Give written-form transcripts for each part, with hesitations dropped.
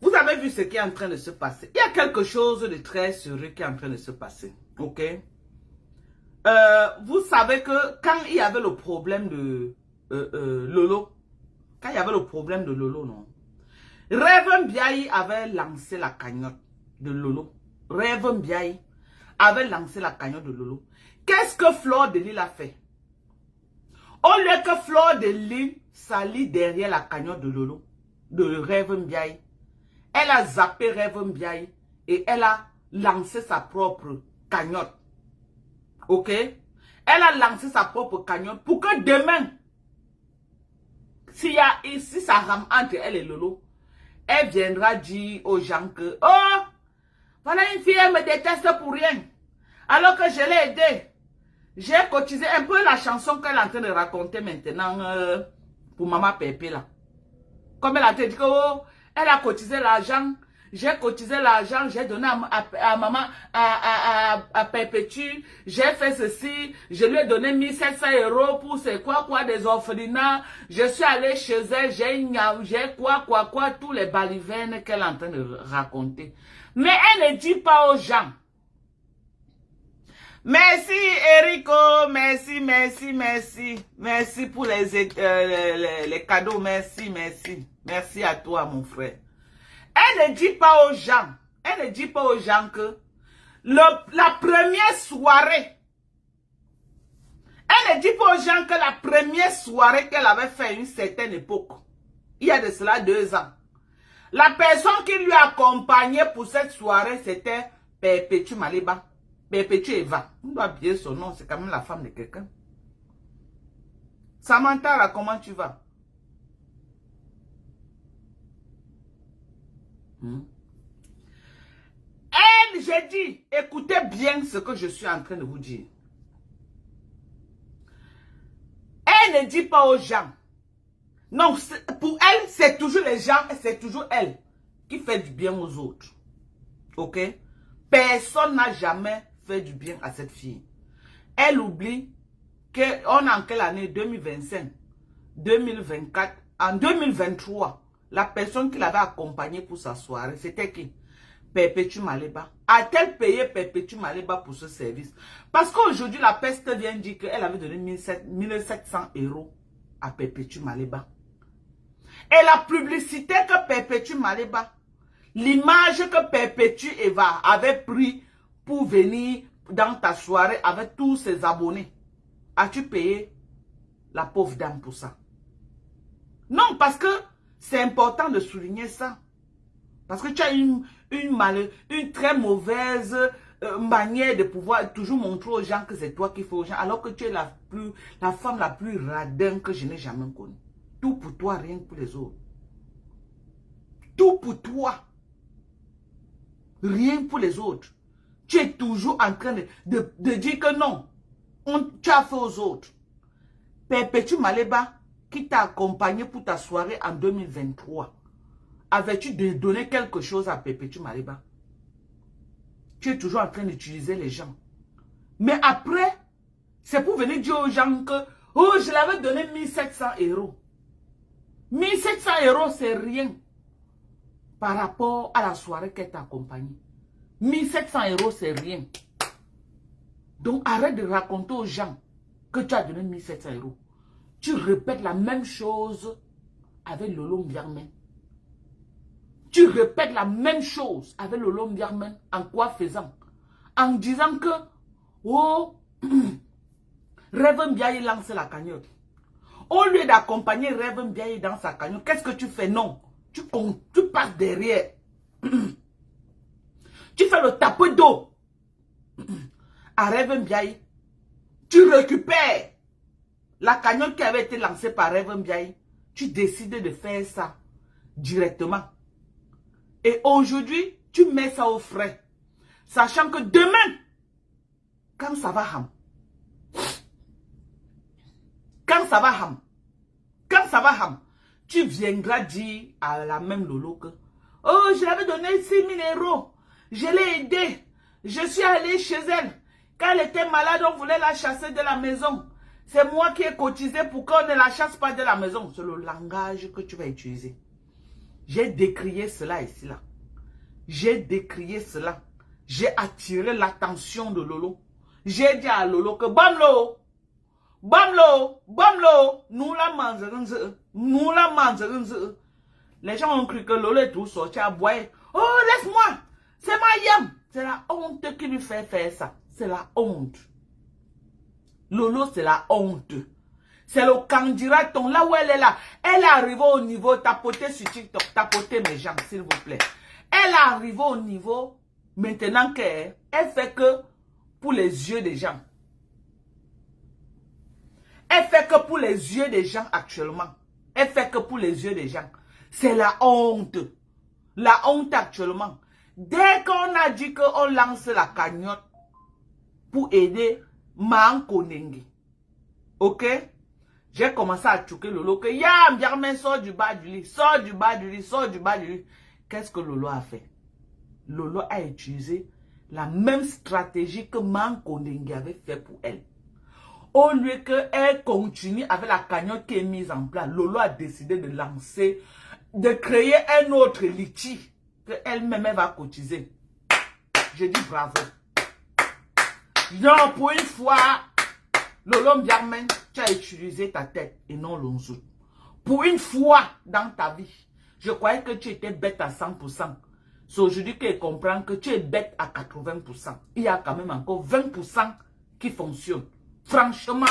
Vous avez vu ce qui est en train de se passer. Il y a quelque chose de très sérieux qui est en train de se passer. Ok? Vous savez que quand il y avait le problème de Lolo, quand il y avait le problème de Lolo, non? Reverend Biaye avait lancé la cagnotte de Lolo. Reverend Biaye avait lancé la cagnotte de Lolo. Qu'est-ce que Fleur de Lille a fait? Au lieu que Fleur de Lille s'allie derrière la cagnotte de Lolo, de Reverend Biaye, elle a zappé Reverend Biaye et elle a lancé sa propre cagnotte. Ok? Elle a lancé sa propre cagnotte pour que demain, si ça rame entre elle et Lolo, elle viendra dire aux gens que, oh, voilà une fille, elle me déteste pour rien. Alors que je l'ai aidée. J'ai cotisé un peu la chanson qu'elle est en train de raconter maintenant pour Maman Pépé là. Comme elle a dit que, oh, elle a cotisé l'argent. J'ai cotisé l'argent, j'ai donné à maman, à Perpétue, j'ai fait ceci, je lui ai donné 1700 € pour c'est quoi, des orphelinats, je suis allé chez elle, j'ai quoi, tous les balivernes qu'elle est en train de raconter. Mais elle ne dit pas aux gens. Merci Erico, merci pour les cadeaux, merci à toi mon frère. Elle ne dit pas aux gens, que la première soirée, elle ne dit pas aux gens que la première soirée qu'elle avait fait à une certaine époque, il y a de cela 2 ans, la personne qui lui accompagnait pour cette soirée, c'était Perpétue Maliba, Perpétue Eva. On doit bien son nom, c'est quand même la femme de quelqu'un. Samantha, là, comment tu vas? Elle, j'ai dit, écoutez bien ce que je suis en train de vous dire. Elle ne dit pas aux gens. Non, pour elle, c'est toujours les gens, c'est toujours elle qui fait du bien aux autres. Ok? Personne n'a jamais fait du bien à cette fille. Elle oublie qu'on est en quelle année? 2025, 2024, en 2023, la personne qui l'avait accompagnée pour sa soirée, c'était qui? Perpétue Maliba. A-t-elle payé Perpétue Maliba pour ce service? Parce qu'aujourd'hui, la peste vient dire qu'elle avait donné 1700 € à Perpétue Maliba. Et la publicité que Perpétue Maliba, l'image que Perpétue Eva avait pris pour venir dans ta soirée avec tous ses abonnés, as-tu payé la pauvre dame pour ça? Non, parce que c'est important de souligner ça. Parce que tu as une très mauvaise manière de pouvoir toujours montrer aux gens que c'est toi qui fais aux gens, alors que tu es la femme la plus radin que je n'ai jamais connue. Tout pour toi, rien que pour les autres. Tout pour toi. Rien que pour les autres. Tu es toujours en train de dire que non. Tu as fait aux autres. Perpétue Maliba, qui t'a accompagné pour ta soirée en 2023. Avais-tu donné quelque chose à Perpétue Maliba? Tu es toujours en train d'utiliser les gens. Mais après, c'est pour venir dire aux gens que, oh, je l'avais donné 1700 €. 1700 €, c'est rien par rapport à la soirée qu'elle t'a accompagnée. 1700 €, c'est rien. Donc, arrête de raconter aux gens que tu as donné 1700 €. Tu répètes la même chose avec Lolo Mbiarmen. Tu répètes la même chose avec Lolo Mbiarmen. En quoi faisant? En disant que, oh, Reverend Biaye lance la cagnotte. Au lieu d'accompagner Reverend Biaye dans sa cagnotte, qu'est-ce que tu fais? Non. Tu passes derrière. Tu fais le tapis d'eau à Reverend Biaye. Tu récupères la cagnotte qui avait été lancée par Reverend Biaye. Tu décides de faire ça directement. Et aujourd'hui, tu mets ça au frais. Sachant que demain, quand ça va tu viendras dire à la même Lolo que, oh, je l'avais donné 6000 €. Je l'ai aidée. Je suis allé chez elle. Quand elle était malade, on voulait la chasser de la maison. C'est moi qui ai cotisé pour qu'on ne la chasse pas de la maison. C'est le langage que tu vas utiliser. J'ai décrié cela ici, là. J'ai décrié cela. J'ai attiré l'attention de Lolo. J'ai dit à Lolo que Bamlo, Bamlo, Bamlo, nous la mangerons, nous la mangerons. Les gens ont cru que Lolo est tout sorti à boire. Oh, laisse-moi, c'est ma yam. C'est la honte qui lui fait faire ça. C'est la honte. Lolo, c'est la honte. C'est le candidaton, là où elle est là. Elle est arrivée au niveau, tapotez sur TikTok, tapotez mes gens, s'il vous plaît. Elle est arrivée au niveau, maintenant qu'elle fait que pour les yeux des gens. Elle fait que pour les yeux des gens actuellement. Elle fait que pour les yeux des gens. C'est la honte. La honte actuellement. Dès qu'on a dit qu'on lance la cagnotte pour aider Manko Nengi. Ok? J'ai commencé à choquer Lolo que Yam, Germain, sort du bas du lit, sort du bas du lit, sort du bas du lit. Qu'est-ce que Lolo a fait? Lolo a utilisé la même stratégie que Manko Nengi avait fait pour elle. Au lieu qu'elle continue avec la cagnotte qui est mise en place, Lolo a décidé de lancer, de créer un autre litchi qu'elle-même va cotiser. Je dis bravo. Non, pour une fois, Lolo Mbiarmen, tu as utilisé ta tête et non l'onzo. Pour une fois dans ta vie, je croyais que tu étais bête à 100%. C'est aujourd'hui qu'elle comprend que tu es bête à 80%. Il y a quand même encore 20% qui fonctionnent. Franchement,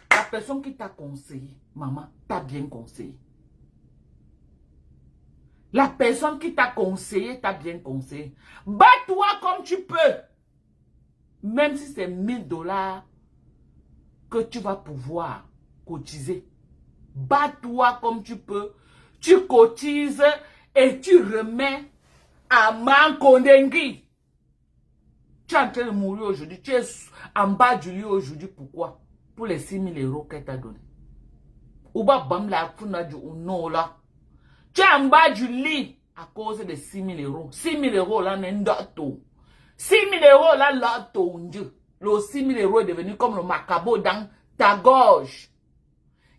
la personne qui t'a conseillé, maman, t'a bien conseillé. La personne qui t'a conseillé, t'a bien conseillé. Bats-toi comme tu peux. Même si c'est 1000 $ que tu vas pouvoir cotiser. Bats-toi comme tu peux. Tu cotises et tu remets à Manko Nengi. Tu es en train de mourir aujourd'hui. Tu es en bas du lit aujourd'hui. Pourquoi? Pour les 6 000 € qu'elle t'a donné. Ou bah bam la funa du non là. Tu es en bas du lit à cause de 6 000 €. 6 000 € là n'est pas tout. 6 000 € là là tout. Le 6 000 € est devenu comme le macabo dans ta gorge.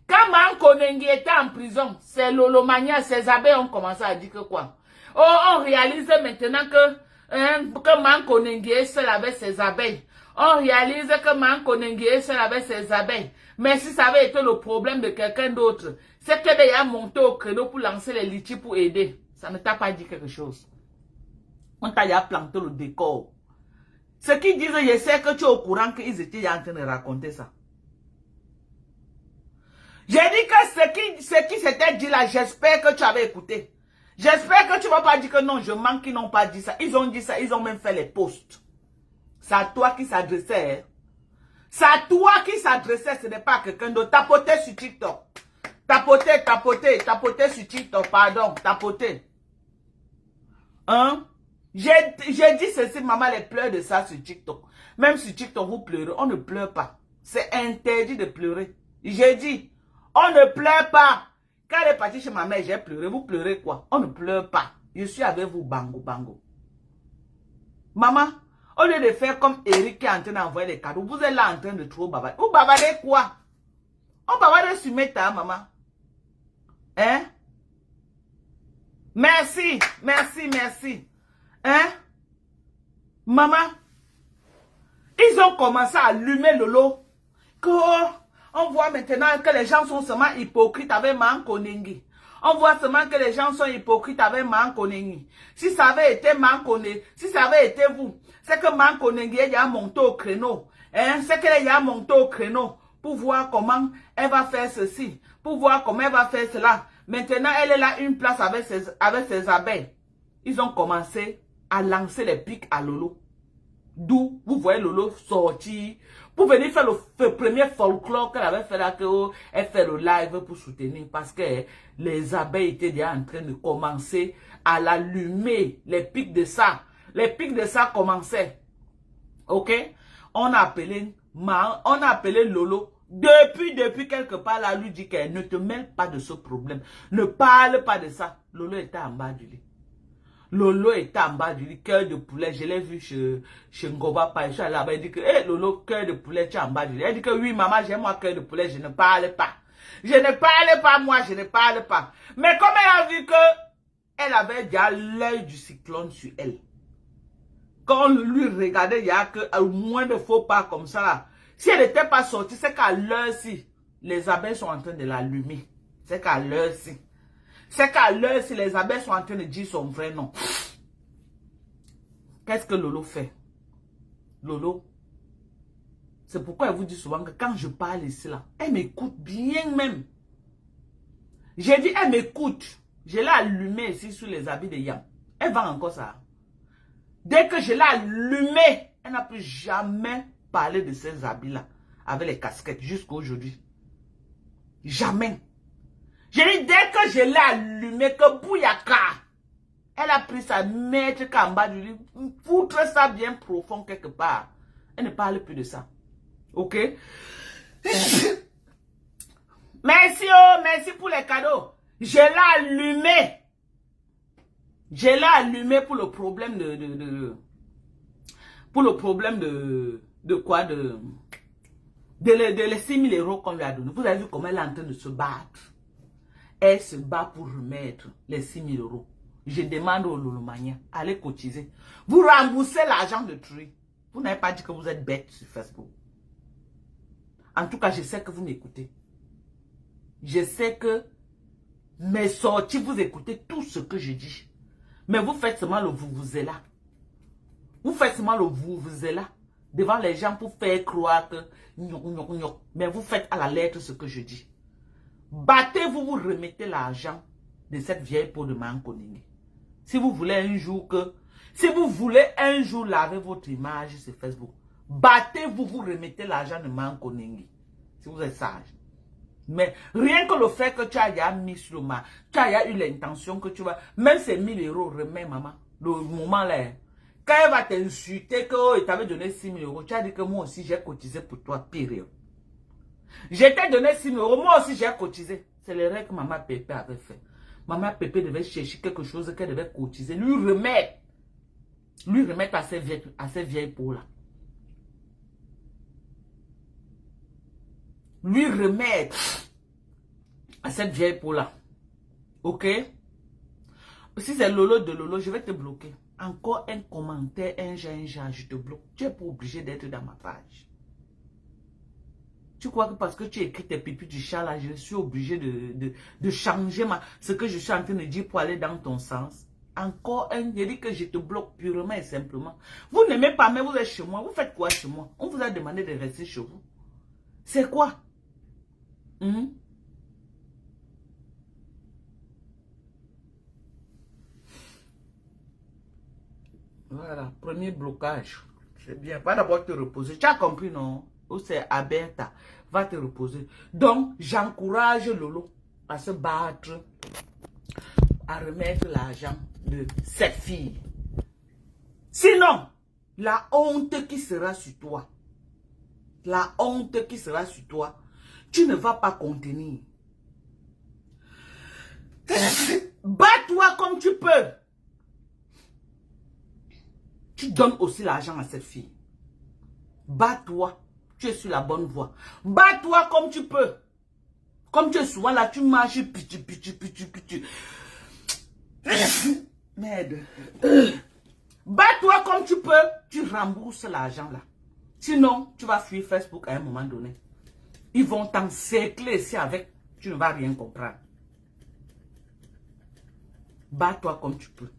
Quand Manko Nengi était en prison, c'est Lolo Mania, ses abeilles ont commencé à dire que quoi? Oh, on réalise maintenant que Manko Nengi est seul avec ses abeilles. On réalise que Manko Nengi est seul avec ses abeilles. Mais si ça avait été le problème de quelqu'un d'autre, c'est que déjà monté au créneau pour lancer les litchis pour aider. Ça ne t'a pas dit quelque chose. On t'a déjà planté le décor. Ce qui disent, je sais que tu es au courant qu'ils étaient en train de raconter ça. J'ai dit que ce qui s'était dit là, j'espère que tu avais écouté. J'espère que tu ne vas pas dire que non, je manque qu'ils n'ont pas dit ça. Ils ont dit ça, ils ont même fait les posts. C'est à toi qui s'adressait. C'est à toi qui s'adressait, ce n'est pas à quelqu'un d'autre. Tapoter sur TikTok. Tapoter sur TikTok, pardon, tapoter. Hein? J'ai dit ceci, maman, les pleurs de ça sur TikTok. Même sur TikTok, vous pleurez, on ne pleure pas. C'est interdit de pleurer. J'ai dit, on ne pleure pas. Quand elle est partie chez ma mère, j'ai pleuré. Vous pleurez quoi? On ne pleure pas. Je suis avec vous, bango, bango. Maman, au lieu de faire comme Eric qui est en train d'envoyer les cadeaux, vous êtes là en train de trop bavarder. Vous bavardez quoi? On bavardez sur Meta, maman. Hein? Merci, merci, merci. Hein? Maman, ils ont commencé à allumer Lolo. On voit maintenant que les gens sont seulement hypocrites avec Manko Nengi. On voit seulement que les gens sont hypocrites avec Manko Nengi. Si ça avait été Manko Nengi, si ça avait été vous, c'est que Manko Nengi a monté au créneau. Hein? C'est qu'elle a monté au créneau pour voir comment elle va faire ceci, pour voir comment elle va faire cela. Maintenant, elle est là une place avec ses abeilles. Ils ont commencé à lancer les pics à Lolo. D'où vous voyez Lolo sortir pour venir faire le premier folklore qu'elle avait fait là, qu'elle fait le live pour soutenir parce que les abeilles étaient déjà en train de commencer à l'allumer. Les pics de ça. Les pics de ça commençaient. Ok? On a appelé Lolo. Depuis quelque part là, lui dit qu'elle ne te mêle pas de ce problème. Ne parle pas de ça. Lolo était en bas du lit. Lolo était en bas du lit, cœur de poulet. Je l'ai vu chez Ngoba Pa. Je suis allé là-bas. Il dit que, hey, Lolo, cœur de poulet, tu es en bas du lit. Elle dit que oui, maman, j'aime moi cœur de poulet. Je ne parle pas. Je ne parle pas, moi, je ne parle pas. Mais comme elle a vu que elle avait déjà l'œil du cyclone sur elle. Quand on lui regardait, il n'y a que moins de faux pas comme ça. Là. Si elle n'était pas sortie, c'est qu'à l'heure-ci, les abeilles sont en train de l'allumer. C'est qu'à l'heure-ci. C'est qu'à l'heure-ci, les abeilles sont en train de dire son vrai nom. Qu'est-ce que Lolo fait? Lolo, c'est pourquoi elle vous dit souvent que quand je parle ici, là, elle m'écoute bien même. J'ai dit, elle m'écoute. Je l'ai allumée ici sur les habits de Yam. Elle va encore ça. Dès que je l'ai allumée, elle n'a plus jamais parlé de ces habits-là avec les casquettes jusqu'à aujourd'hui. Jamais. J'ai dit, dès que je l'ai allumée, que Bouyaka, elle a pris sa mettre en bas du lit, foutre ça bien profond quelque part. Elle ne parle plus de ça. Ok? Merci, oh, merci pour les cadeaux. Je l'ai allumé. Je l'ai allumé pour le problème pour le problème de quoi? De les 6 000 € qu'on lui a donné. Vous avez vu comment elle est en train de se battre. Elle se bat pour remettre les 6 000 €. Je demande au Lolomania, allez cotiser. Vous remboursez l'argent de Tree. Vous n'avez pas dit que vous êtes bête sur Facebook. En tout cas, je sais que vous m'écoutez. Je sais que mes sorties, vous écoutez tout ce que je dis. Mais vous faites seulement le vous êtes là. Vous faites seulement le vous êtes là. Devant les gens pour faire croire que... Mais vous faites à la lettre ce que je dis. Battez-vous, vous remettez l'argent de cette vieille peau de Mankoningi. Si vous voulez un jour que... Si vous voulez un jour laver votre image sur Facebook, battez-vous, vous remettez l'argent de Mankoningi. Si vous êtes sage. Mais rien que le fait que tu as mis sur le marché, tu as eu l'intention que tu vas... Même ces 1 000 €, remets maman. Le moment là. Quand elle va t'insulter que oh, il t'avait donné 6 000 €, tu as dit que moi aussi j'ai cotisé pour toi, pire. Je t'ai donné 6 000 €, moi aussi j'ai cotisé. C'est l'erreur que maman Pépé avait fait. Maman Pépé devait chercher quelque chose qu'elle devait cotiser. Lui remettre à ces vieilles peaux là. Lui remettre à cette vieille peau là. Ok? Si c'est Lolo de Lolo, je vais te bloquer. Encore un commentaire, un genre, je te bloque. Tu n'es pas obligé d'être dans ma page. Tu crois que parce que tu écris tes pipis du chat là, je suis obligé de changer ce que je suis en train de dire pour aller dans ton sens? Encore un, je dis que je te bloque purement et simplement. Vous n'aimez pas, mais vous êtes chez moi. Vous faites quoi chez moi? On vous a demandé de rester chez vous. C'est quoi? Voilà, premier blocage. C'est bien. Va d'abord te reposer. Tu as compris, non? Ou c'est Aberta. Va te reposer. Donc, j'encourage Lolo à se battre, à remettre l'argent de cette fille. Sinon, la honte qui sera sur toi, la honte qui sera sur toi, tu ne vas pas contenir. Bats-toi comme tu peux. Tu donnes aussi l'argent à cette fille. Bats-toi. Tu es sur la bonne voie. Bats-toi comme tu peux. Comme tu es souvent là, tu marches, pitu. Merde. Bats-toi comme tu peux. Tu rembourses l'argent là. Sinon, tu vas fuir Facebook à un moment donné. Ils vont t'encercler ici avec. Tu ne vas rien comprendre. Bats-toi comme tu peux.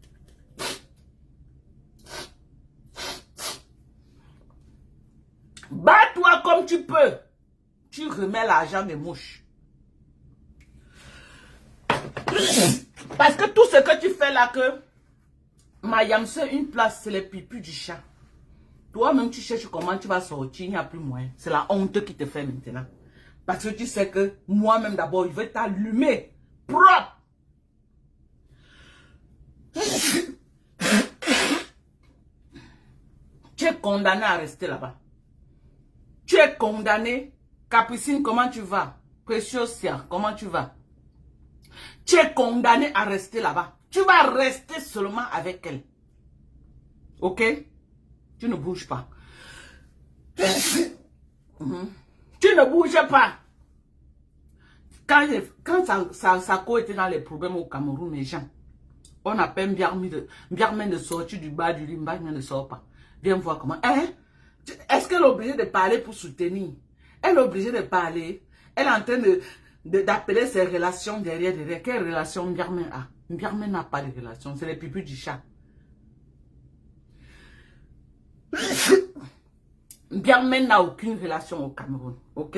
Bats-toi comme tu peux. Tu remets l'argent des mouches. Parce que tout ce que tu fais là, que Mayam, c'est une place, c'est les pipus du chat. Toi-même, tu cherches comment tu vas sortir, il n'y a plus moyen. C'est la honte qui te fait maintenant. Parce que tu sais que moi-même d'abord, il veut t'allumer. Propre. Tu es condamné à rester là-bas. Tu es condamné. Capucine, comment tu vas? Préciosia, comment tu vas? Tu es condamné à rester là-bas. Tu vas rester seulement avec elle. Ok? Tu ne bouges pas. Tu ne bouges pas. Quand Sako était dans les problèmes au Cameroun, les gens, On appelle Biarmen de sortir du bas du lit. Biarmen ne sort pas. Viens voir comment. Hein? Est-ce qu'elle est obligée de parler pour soutenir? Elle est obligée de parler. Elle est en train d'appeler ses relations derrière. Quelle relation Biarmen a? Biarmen n'a pas de relation. C'est les pupilles du chat. Biarmen n'a aucune relation au Cameroun. Ok?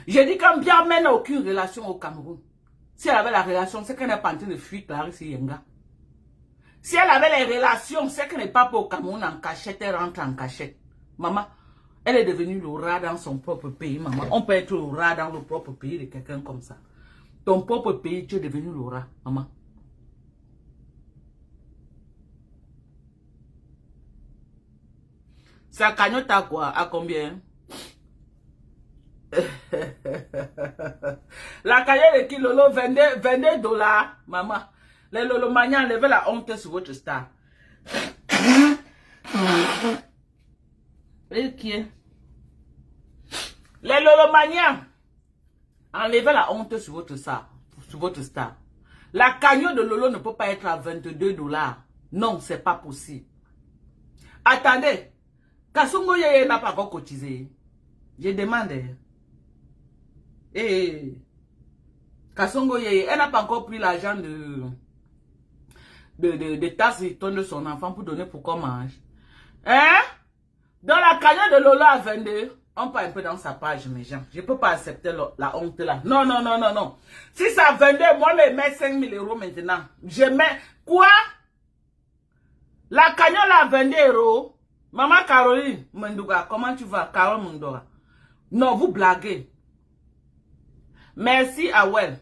J'ai dit quand Biarmen n'a aucune relation au Cameroun. Si elle avait la relation, c'est qu'elle n'est pas en train de fuir Clarisse Yenga. Si elle avait les relations, c'est qu'elle n'est pas pour au Cameroun en cachette, elle rentre en cachette. Maman, elle est devenue le rat dans son propre pays, maman. On peut être le rat dans le propre pays de quelqu'un comme ça. Ton propre pays, tu es devenu le rat, maman. Sa cagnotte à quoi? À combien? La cagnotte de qui, Lolo? 22 dollars, maman. Les Lolo Mania enlevez la honte sur votre star. Et qui est? Les Lolo Mania enlevez la honte sur votre star. La cagnotte de Lolo ne peut pas être à 22 dollars. Non, c'est pas possible. Attendez. Kasongo Yeye n'a pas encore cotisé. Je demande. Et Kasongo Yeye, elle n'a pas encore pris l'argent de taxes de son enfant pour donner pour qu'on mange. Hein? Dans la cagnotte de Lolo à 22, on part un peu dans sa page, mes gens. Je ne peux pas accepter la honte là. Non, non, non, non, non. Si ça 22, moi, je mets 5 000 euros maintenant. Je mets quoi? La cagnotte là à 22 euros. Maman Caroline Mendouga, comment tu vas? Carole Mendouga. Non, vous blaguez. Merci, Awel.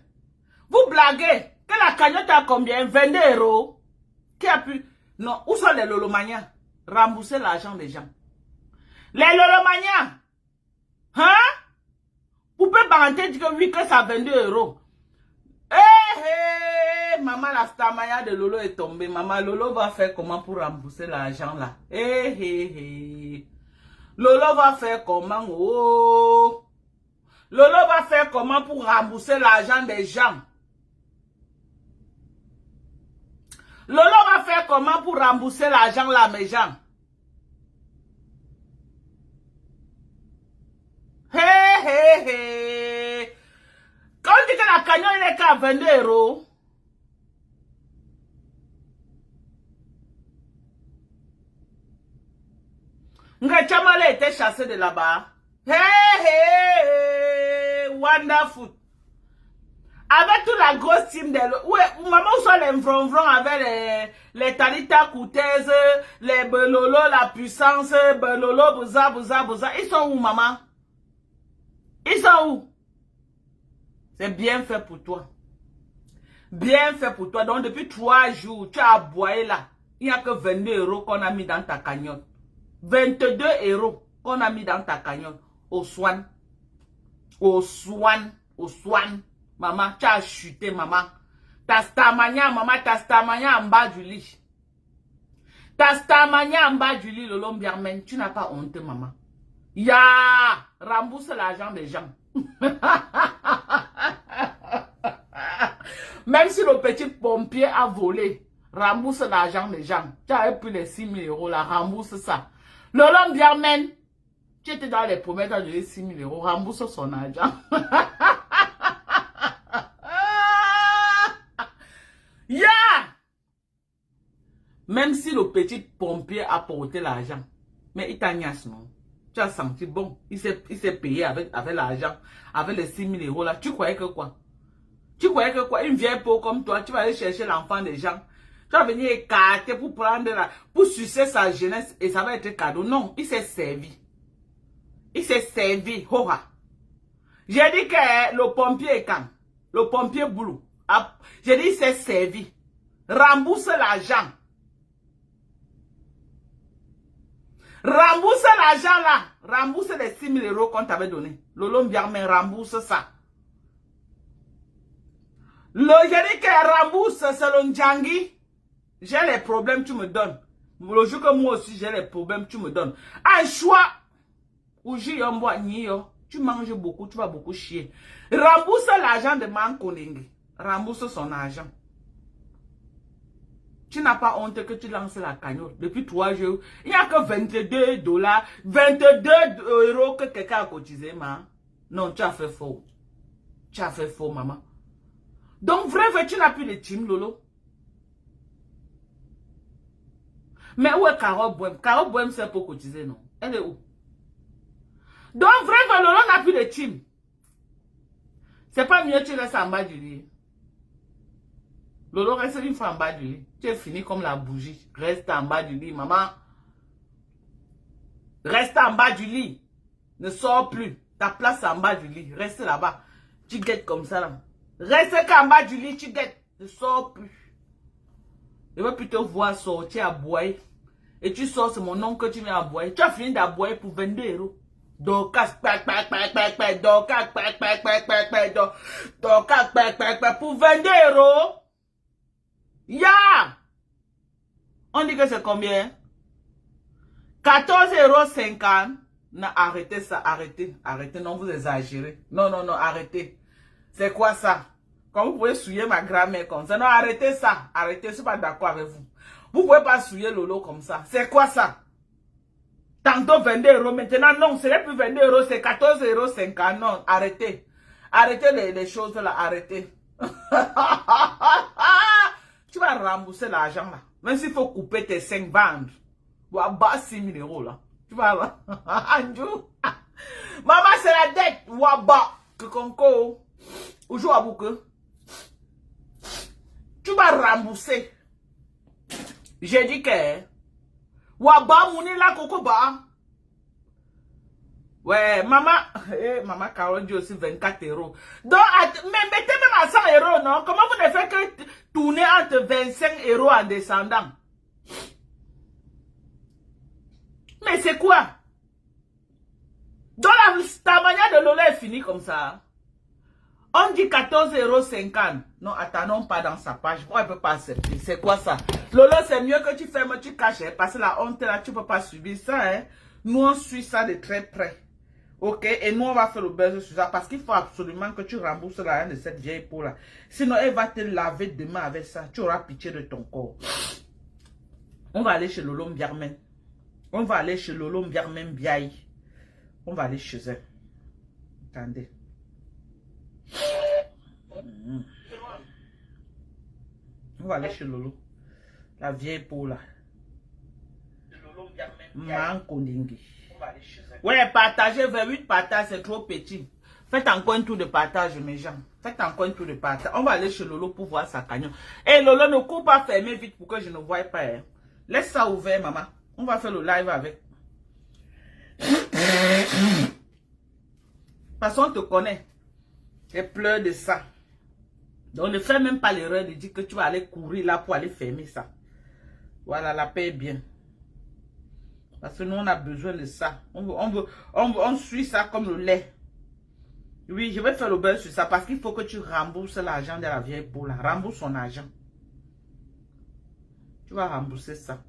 Vous blaguez. Que la cagnotte a combien? 22 euros. Qui a pu? Non, où sont les Lolomaniens? Rembourser l'argent des gens. Les Lolomaniens. Hein? Vous pouvez baranter dire que oui, que ça 22 euros. Maman, la stamaya de Lolo est tombée. Maman, Lolo va faire comment pour rembourser l'argent là? Lolo va faire comment? Oh! Lolo va faire comment pour rembourser l'argent des gens? Lolo va faire comment pour rembourser l'argent là, mes gens? Quand on dit que la cagnotte n'est qu'à 22 euros. Ngachamale était chassé de là-bas. Wonderful. Avec toute la grosse team de... Ouais, maman, où sont les vronvrons avec les Talita Koutez, les Belolo, la puissance, Belolo, Bouza, Bouza, Bouza. Ils sont où, maman? Ils sont où? C'est bien fait pour toi. Bien fait pour toi. Donc, depuis 3 jours, tu as aboyé là. Il n'y a que 22 euros qu'on a mis dans ta cagnotte. 22 euros qu'on a mis dans ta cagnotte. Au soin. Au soin. Au soin. Maman, tu as chuté, maman. Ta stamania, maman, ta stamania en bas du lit. Ta stamania en bas du lit, le Lombiarmen. Tu n'as pas honte, maman. Ya! Rembourse l'argent des gens. Même si le petit pompier a volé, rembourse l'argent des gens. Tu as pris les 6 000 euros là, rembourse ça. Le Lombiarmen, tu étais dans les promesses, tu as donné 6 000 euros, rembourse son argent. Ya! Même si le petit pompier a porté l'argent, mais il t'a niasse, non? Tu as senti bon, il s'est payé avec l'argent, avec les 6 000 euros là. Tu croyais que quoi? Tu croyais que quoi? Une vieille peau comme toi, tu vas aller chercher l'enfant des gens. Tu vas venir écarter pour prendre pour sucer sa jeunesse et ça va être cadeau. Non, il s'est servi. Il s'est servi. Hora. J'ai dit que le pompier est quand? Le pompier boulot. J'ai dit il s'est servi. Rembourse l'argent. Rembourse l'argent là. Rembourse les 6 000 euros qu'on t'avait donné. Lolo Mbiarmen, rembourse ça. J'ai dit qu'elle rembourse, c'est le Ndjangi. J'ai les problèmes, tu me donnes. Le jour que moi aussi j'ai les problèmes, tu me donnes. Un choix. Ou tu manges beaucoup, tu vas beaucoup chier. Rembourse l'argent de Mankonengi. Rembourse son argent. Tu n'as pas honte que tu lances la cagnotte depuis 3 jours. Il n'y a que 22 dollars, 22 euros que quelqu'un a cotisé, ma. Non, tu as fait faux. Tu as fait faux, maman. Donc, vrai, tu n'as plus de team, Lolo. Mais où est Carole Bohème? Carole Bohème, c'est pour cotiser, non? Elle est où? Donc, vrai, Lolo n'a plus de team. C'est pas mieux, tu restes en bas du lit. Lolo reste une fois en bas du lit. Tu es fini comme la bougie. Reste en bas du lit, maman. Reste en bas du lit. Ne sors plus. Ta place en bas du lit. Reste là-bas. Tu guettes comme ça, là. Reste qu'en bas du lit, tu guettes. Ne sors plus. Je veux plutôt voir sortir à boire. Et tu sors, c'est mon nom que tu viens à boire. Tu as fini d'aboyer pour 22 euros. Dorcas, Dorcas, Dorcas, pour 22 euros. Ya! On dit que c'est combien? 14,50 €. Non, arrêtez ça, arrêtez, arrêtez, non, vous exagérez. Non, non, non, arrêtez. C'est quoi ça? Quand vous pouvez souiller ma grand-mère comme ça? Non, arrêtez ça, arrêtez, je suis pas d'accord avec vous. Vous pouvez pas souiller Lolo comme ça. C'est quoi ça? Tantôt 22 euros, maintenant non, ce n'est plus 22 euros, c'est 14,50 €. Non, arrêtez. Arrêtez les choses là, arrêtez. Tu vas rembourser l'argent là. Même s'il faut couper tes 5 bandes. Tu vas bas 6 000 € là. Tu vas là. Maman, c'est la dette. Waba. Que conco. Aujourd'hui, à boucle. Tu vas rembourser. J'ai dit que. Waba, mouni la coco ba. Ouais, maman. Maman Carole dit aussi 24 €. Donc, mais mettez même à 100 €, non? Comment vous ne faites que tourner entre 25 € en descendant? Mais c'est quoi? Donc, ta manière de Lolo est finie comme ça. On dit 14,50 €. Non, attendons pas dans sa page. Moi, elle ne peut pas accepter. C'est quoi ça? Lolo, c'est mieux que tu fermes, tu caches. Hein, parce que la honte, là, tu ne peux pas subir ça. Hein. Nous, on suit ça de très près. Ok? Et nous, on va faire le buzz sur ça. Parce qu'il faut absolument que tu rembourses l'argent de cette vieille peau-là. Sinon, elle va te laver demain avec ça. Tu auras pitié de ton corps. On va aller chez Lolo Mbiarmen. On va aller chez Lolo Mbiarmen Biaï. On va aller chez elle. Attendez. On va aller chez Lolo. La vieille peau là. Mankoningi. Ouais, partagez 28 partages, c'est trop petit. Faites encore un tour de partage, mes gens. Faites encore un tour de partage. On va aller chez Lolo pour voir sa cagnotte. Et Lolo, ne cours pas fermer vite pour que je ne voie pas. Hein. Laisse ça ouvert, maman. On va faire le live avec. Parce qu'on te connaît. Et pleure de ça. Donc ne fais même pas l'erreur de dire que tu vas aller courir là pour aller fermer ça. Voilà, la paix est bien. Parce que nous, on a besoin de ça. On suit ça comme le lait. Oui, je vais faire le beurre sur ça parce qu'il faut que tu rembourses l'argent de la vieille peau là. Rembourse son argent. Tu vas rembourser ça.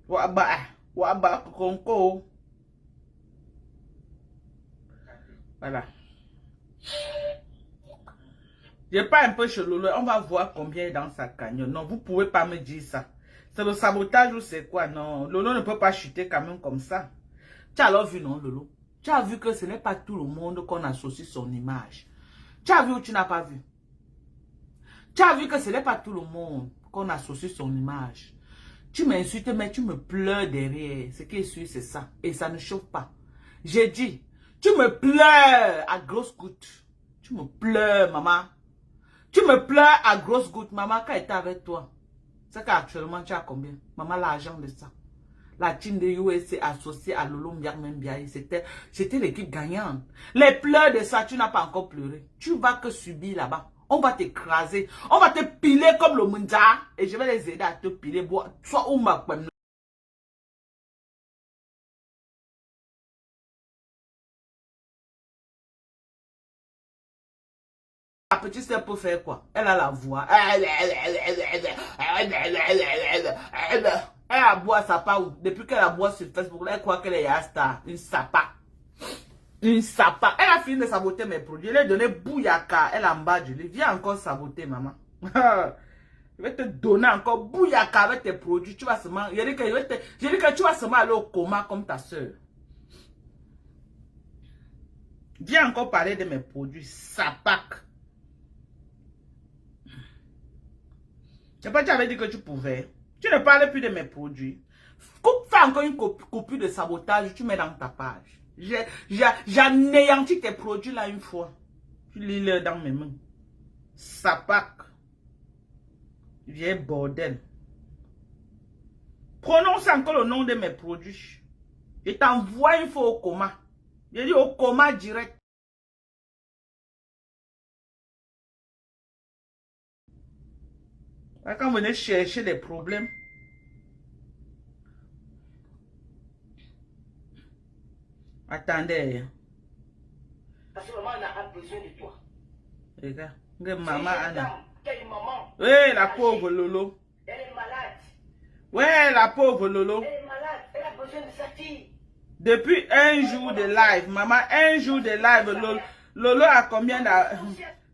Waba, konko. Voilà. Je pas un peu chez Lolo. On va voir combien est dans sa cagnotte. Non, vous pouvez pas me dire ça. C'est le sabotage ou c'est quoi? Non, Lolo ne peut pas chuter quand même comme ça. Tu as alors vu, non, Lolo? Tu as vu que ce n'est pas tout le monde qu'on associe son image. Tu as vu ou tu n'as pas vu? Tu as vu que ce n'est pas tout le monde qu'on associe son image. Tu m'insultes, mais tu me pleures derrière. Ce qui est sûr, c'est ça. Et ça ne chauffe pas. J'ai dit, tu me pleures à grosses gouttes. Tu me pleures, maman. Tu me pleures à grosses gouttes. Maman, quand elle était avec toi, c'est qu'actuellement, tu as combien? Maman, l'argent de ça. La team de USC associée à Lolo Mbiarmen Biaï, c'était l'équipe gagnante. Les pleurs de ça, tu n'as pas encore pleuré. Tu vas que subir là-bas. On va t'écraser. On va te piler comme le Munda. Et je vais les aider à te piler. Soit où ma la petite sœur peut faire quoi? Elle a la voix. Elle a boit sapa ou depuis qu'elle a boit sur Facebook, elle croit qu'elle est star, une sapa. Une sapa. Elle a fini de saboter mes produits. Elle a donné bouyaka. Elle a en bas du lit. Viens encore saboter, maman. Je vais te donner encore bouyaka avec tes produits. Tu vas seulement... Je dis que tu vas seulement aller au coma comme ta soeur. Viens encore parler de mes produits. Sapac. C'est pas, tu avais dit que tu pouvais. Tu ne parles plus de mes produits. Fais encore une copie de sabotage. Tu mets dans ta page. J'ai anéanti tes produits là une fois. Tu lis-le dans mes mains. Sapac. Viens bordel. Prononce encore le nom de mes produits. Je t'envoie une fois au coma. Je dis au coma direct. Quand vous venez chercher des problèmes. Attendez. Parce que maman n'a pas besoin de toi. Regarde. Maman Anna. Quelle maman? Oui, la pauvre Lolo. Elle est malade. Ouais, la pauvre Lolo. Elle est malade. Elle a besoin de sa fille. Depuis un jour de live, maman, un jour de live, Lolo a combien de...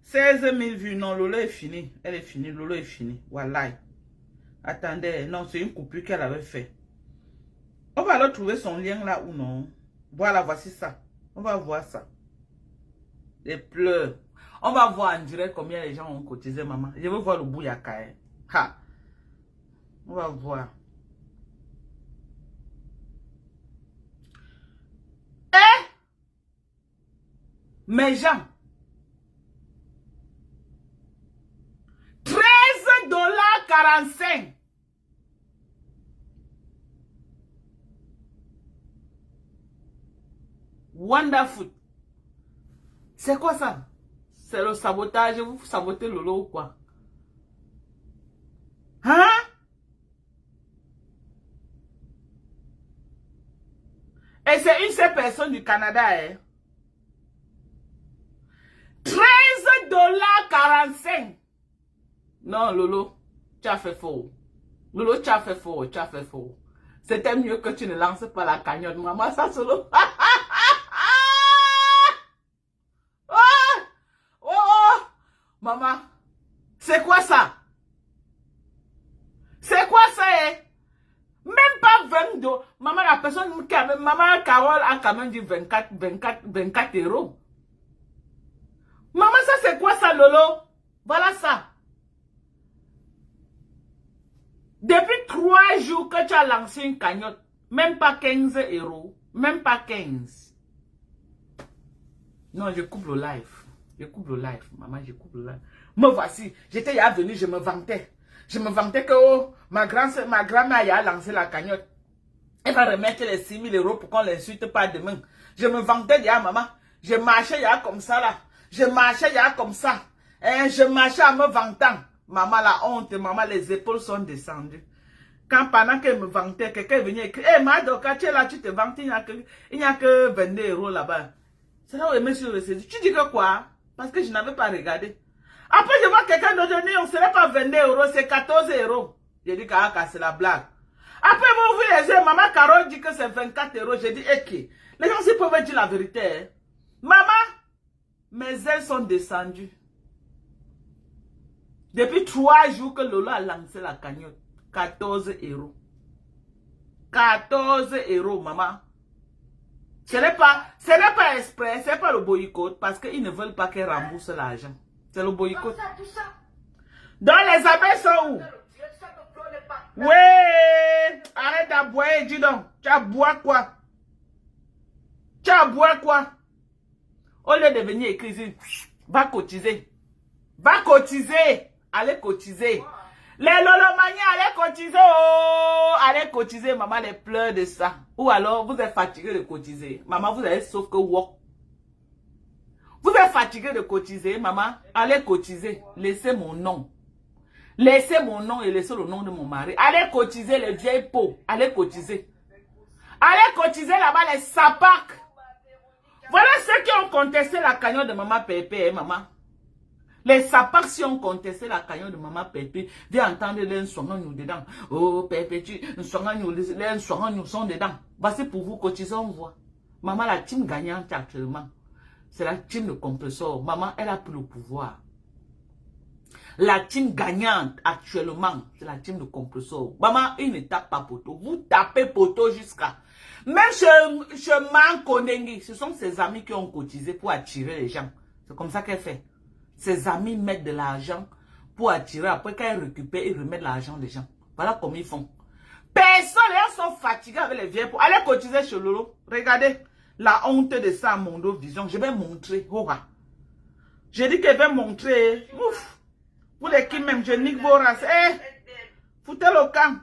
16 000 vues. Non, Lolo est fini. Elle est finie. Lolo est fini. Voilà. Attendez. Non, c'est une coupure qu'elle avait fait. On va alors trouver son lien là ou non. Voilà, voici ça. On va voir ça. Les pleurs. On va voir en direct combien les gens ont cotisé, maman. Je veux voir le bouyaka. Ha. On va voir. Eh? Mes gens. $13,45. Wonderful. C'est quoi ça? C'est le sabotage. Vous sabotez Lolo ou quoi? Hein? Et c'est une seule personne du Canada, hein? $13,45. Non, Lolo, tu as fait faux. Lolo, tu as fait faux, tu as fait faux. C'était mieux que tu ne lances pas la cagnotte, maman, ça solo. Maman, c'est quoi ça? C'est quoi ça, eh? Même pas 20 $. Maman, la personne, maman Carole a quand même dit 24 €. Maman, ça c'est quoi ça, Lolo? Voilà ça. Depuis 3 jours que tu as lancé une cagnotte, même pas 15 €. Même pas 15. Non, je coupe le live. Je coupe le live, maman, je coupe le live. Me voici, j'étais là venu, je me vantais. Je me vantais que oh, ma grand-mère a lancé la cagnotte. Elle va remettre les 6 000 € pour qu'on ne l'insulte pas demain. Je me vantais là, maman. Je marchais là comme ça, là. Je marchais là comme ça. Et je marchais en me vantant. Maman, la honte, maman, les épaules sont descendues. Quand pendant qu'elle me vantait, quelqu'un venait écrire, hé, Madoka, tu es là, tu te vantes, il n'y a que 22 € là-bas. C'est là où le monsieur le saisit. Tu dis que quoi? Parce que je n'avais pas regardé. Après, je vois quelqu'un d'autre dire, on ne serait pas 22 €, c'est 14 €. J'ai dit, c'est la blague. Après, vous ouvrez les yeux, maman Carole dit que c'est 24 €. J'ai dit, ok. Les gens, s'ils peuvent dire la vérité. Hein. Maman, mes ailes sont descendues. Depuis 3 jours que Lolo a lancé la cagnotte. 14 €. 14 €, maman. Ce n'est pas exprès, ce n'est pas le boycott, parce qu'ils ne veulent pas qu'elle rembourse l'argent. C'est le boycott. Tout ça. Donc les abeilles sont où? Oui, arrête d'aboyer, dis donc. Tu as boire quoi? Tu as boire quoi? Au lieu de venir écrire ici, va cotiser. Va cotiser. Allez cotiser. Les lolomanies, allez cotiser. Oh, allez cotiser, maman, les pleurs de ça. Ou alors, vous êtes fatigué de cotiser. Maman, vous avez sauf que work. Vous êtes fatigué de cotiser, maman. Allez cotiser. Laissez mon nom. Laissez mon nom et laissez le nom de mon mari. Allez cotiser les vieilles peaux. Allez cotiser. Allez cotiser là-bas les sapacs. Voilà ceux qui ont contesté la cagnotte de maman Pépé, maman. Les sapacs qui ont contesté la cagnotte de maman Pépé, viens entendre les nsongan nous dedans. Oh Pépé, tu nsongan nous sont dedans. Voici pour vous cotiser, on voit. Maman, la team gagnante actuellement, c'est la team de compresseur. Maman, elle a pris le pouvoir. La team gagnante actuellement, c'est la team de compresseur. Maman, il ne tape pas poteau. Vous tapez poteau jusqu'à... Même chez Mankondengi, ce sont ses amis qui ont cotisé pour attirer les gens. C'est comme ça qu'elle fait. Ses amis mettent de l'argent pour attirer. Après, quand elle récupère, ils remettent l'argent des gens. Voilà comment ils font. Personne, les gens sont fatigués avec les vieilles. Allez cotiser chez Lolo. Regardez la honte de ça à Mondo Vision. Je vais montrer. J'ai dit que je vais montrer. Ouf. Vous les qui même, je nique vos races. Foutez le camp.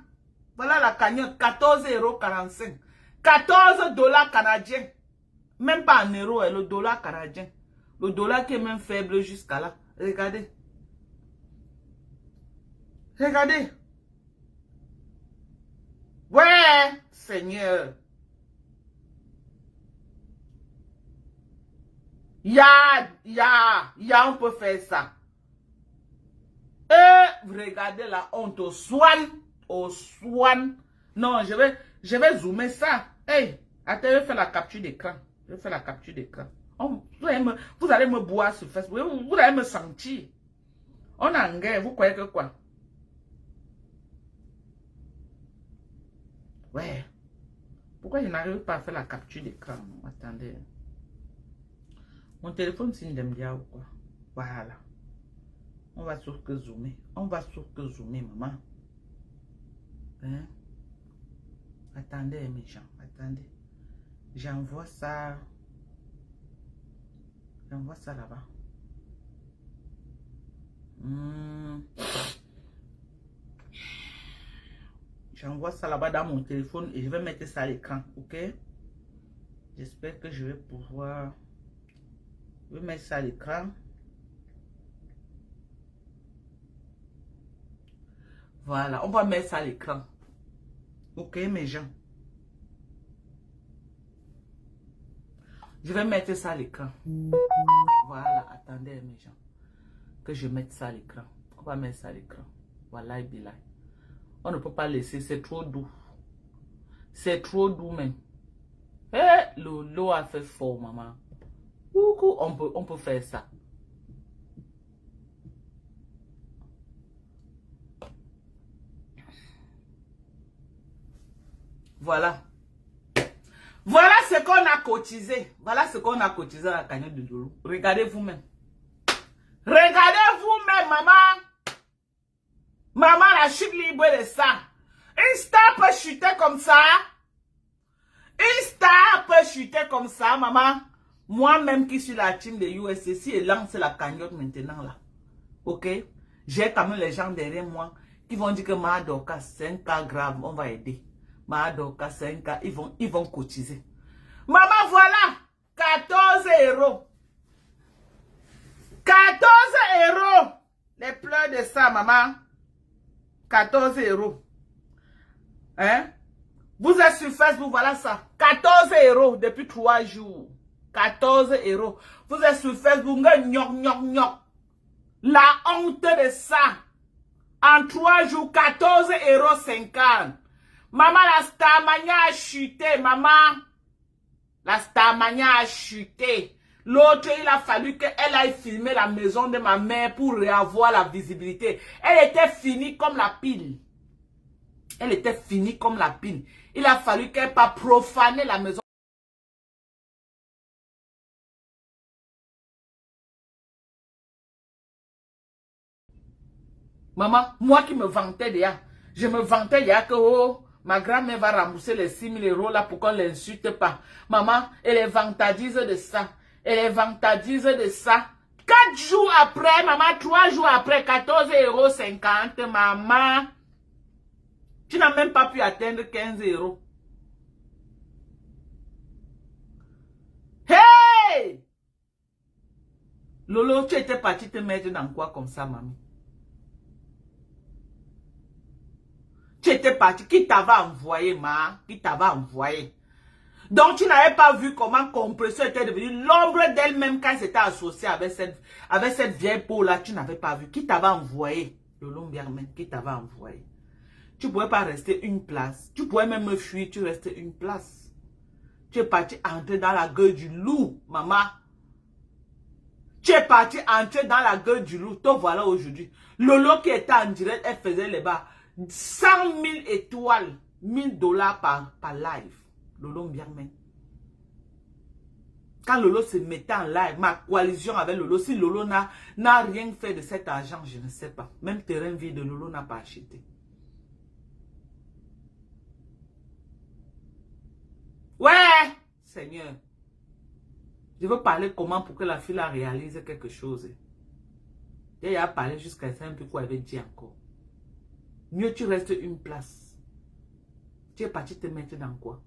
Voilà la cagnotte. 14,45 €. 14 $ canadiens. Même pas en euros, le dollar canadien. Le dollar qui est même faible jusqu'à là. Regardez. Regardez. Ouais, Seigneur. On peut faire ça. Vous regardez la honte au swan. Non, je vais zoomer ça. Hey, attends, je vais faire la capture d'écran. Vous allez me boire sur Facebook. Vous allez me sentir. On a en guerre. Vous croyez que quoi? Ouais. Pourquoi je n'arrive pas à faire la capture d'écran? Attendez. Mon téléphone signe de me dire ou quoi? Voilà. On va sur que zoomer. Maman. Hein? Attendez, mes gens. Attendez. J'envoie ça là-bas. J'envoie ça là-bas dans mon téléphone et je vais mettre ça à l'écran. Ok? J'espère que je vais pouvoir... Je vais mettre ça à l'écran. Voilà, on va mettre ça à l'écran. Ok, mes gens. Je vais mettre ça à l'écran. Voilà, attendez, mes gens. Que je mette ça à l'écran. On va mettre ça à l'écran. Voilà, Bilal. On ne peut pas laisser, c'est trop doux. C'est trop doux même. L'eau a fait fort, maman. On peut faire ça. Voilà. Voilà ce qu'on a cotisé. Voilà ce qu'on a cotisé à la cagnotte de Lolo. Regardez vous-même. Regardez vous-même, maman. Maman, la chute libre de ça. Une star peut chuter comme ça. Une star peut chuter comme ça, maman. Moi-même qui suis la team de USC, et lance la cagnotte maintenant là. Ok? J'ai quand même les gens derrière moi qui vont dire que Madoka, c'est un cas grave, on va aider. Madoka, c'est un cas, ils vont cotiser. Maman, voilà, 14 €. 14 €. Les pleurs de ça, maman. 14 €. Hein? Vous êtes sur Facebook, voilà ça. 14 € depuis 3 jours. 14 €. Vous êtes sur Facebook, la honte de ça. En 3 jours, 14,50 €. Maman, la Starmania a chuté, maman. La Starmania a chuté. L'autre, il a fallu qu'elle aille filmer la maison de ma mère pour avoir la visibilité. Elle était finie comme la pile. Elle était finie comme la pile. Il a fallu qu'elle pas profaner la maison. Maman, moi qui me vantais déjà, je me vantais déjà que oh, ma grand-mère va rembourser les 6 000 € là pour qu'on ne l'insulte pas. Maman, elle est vantardise de ça. Elle est vantardise de ça. 4 jours après, maman, 3 jours après, 14,50 €, maman. Tu n'as même pas pu atteindre 15 €. Hey! Lolo, tu étais parti te mettre dans quoi comme ça, maman? Tu étais parti, qui t'avait envoyé, ma? Qui t'avait envoyé? Donc, tu n'avais pas vu comment Compresseur était devenu l'ombre d'elle-même quand c'était associé avec cette vieille peau-là. Tu n'avais pas vu. Qui t'avait envoyé? Le Lombiarmen, qui t'avait envoyé? Tu ne pouvais pas rester une place. Tu pouvais même me fuir, tu restais une place. Tu es parti entrer dans la gueule du loup, maman. Tu es parti entrer dans la gueule du loup. Te voilà aujourd'hui. Lolo qui était en direct, elle faisait les bas. 100 000 étoiles, $1000 par live. Lolo bien même. Quand Lolo se mettait en live, ma coalition avec Lolo, si Lolo n'a rien fait de cet argent, je ne sais pas. Même terrain vide de Lolo n'a pas acheté. Ouais, Seigneur. Je veux parler comment pour que la fille la réalise quelque chose. Elle a parlé jusqu'à ça un peu quoi elle avait dit encore. Mieux tu restes une place. Tu es parti te mettre dans quoi?